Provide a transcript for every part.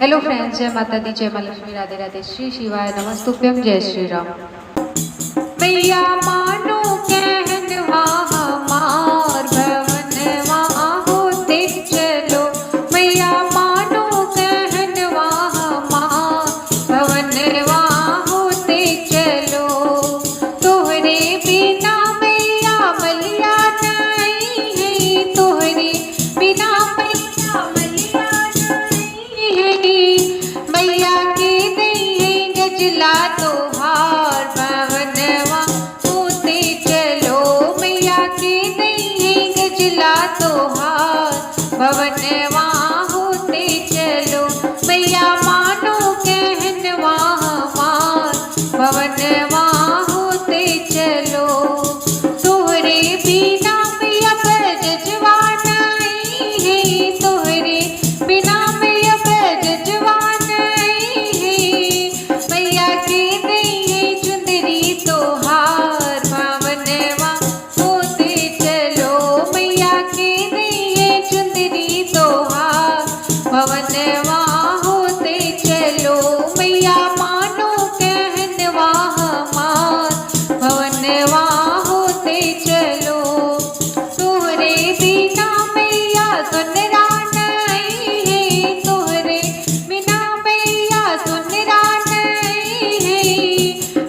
Hello friends, जय माता दी, जय मां लक्ष्मी, राधे राधे, श्री शिवाय नमस्तुभ्यम, जय श्री राम। मैया मानो कहनवा हमार भवनवा होते चलो, मैया मानो कहनवा हमार भवनवा होते चलो। तोहरे बिना मैया मलिया नहीं है, तोहरे बिना मैया मलिया नहीं है। मैया के दई गजला तोहार भवनवा होते चलो, मैया के दई गजला तोहार भवनवा होते चलो। मैया मानो कहनवा हमार भवनवा होते चलो। तोहरे बिना मैया बजवा नहीं है, तोहरे बिना मैया बजवा नहीं है। मैया के दई चुंदरी तोहार भवनवा होते चलो, मैया के दई चुंदरी तोहार भवनवा होते चलो। मैया मानो कहनवा हमार भवनवा होते चलो। तोहरे बिना मैया सुनरा नहीं है, तोहरे बिना मैया सुनरा नहीं है।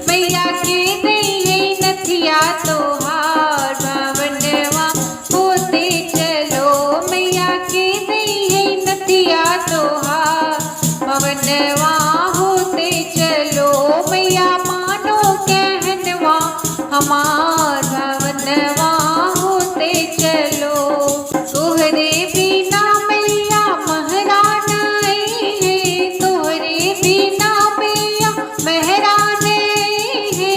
मैया के दई नथिया तोहार भवनवा होते चलो, मैया के दई नथिया तोहार भवनवा होते चलो। मैया मानो कहनवा हमार भवनवा होते चलो। तोहरे बिना मैया महरा नहीं है, तोहरे बिना मैया महरा नहीं है।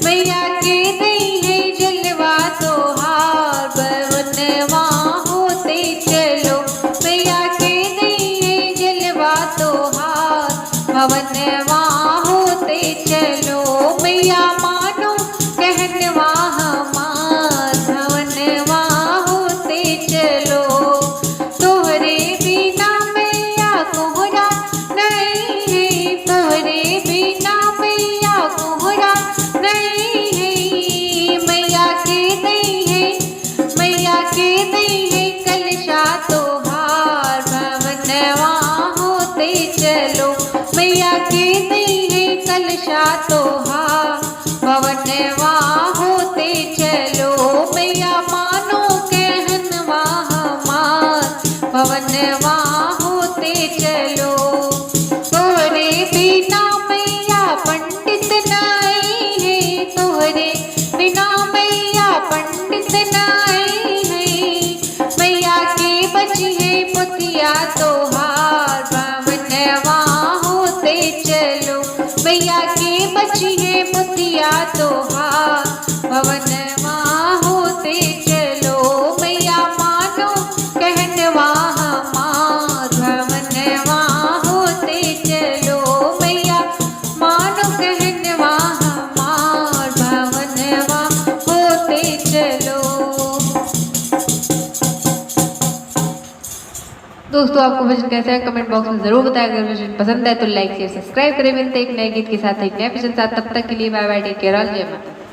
मैया के दई जलवा तोहार भवनवा होते चलो, मैया के दई जलवा तोहार भवनवा होते चलो। मैया मानो कहनवा हमार भवनवा होते चलो। तोहरे बिना मैया कोहरा नहीं है, तोहरे बिना मैया कोहरा नहीं है। मैया के दई मैया के दई कलशा तोहार भवनवा होते चलो, मैया के दई कलशा तोहार भवनवा होते चलो। मैया मानो कहनवा हमार भवनवा होते चलो। तोहरे बिना मैया पंडित नहीं है, तोहरे बिना मैया पंडित नहीं है। मैया के बची है पुतिया तोहार भवनवा होते चलो, मैया के बची है पुतिया तोहार भवनवा होते चलो। मैया मानो कहनवा हमार भवनवा होते चलो, मैया मानो कहनवा हमार भवनवा होते चलो। दोस्तों, आपको भजन कैसा है कमेंट बॉक्स में जरूर बताएं। अगर भजन पसंद है तो लाइक शेयर सब्सक्राइब करें। मिलते हैं एक नए गीत के साथ, एक नए भजन साथ। तब तक के लिए bye bye, take care all, जय माता।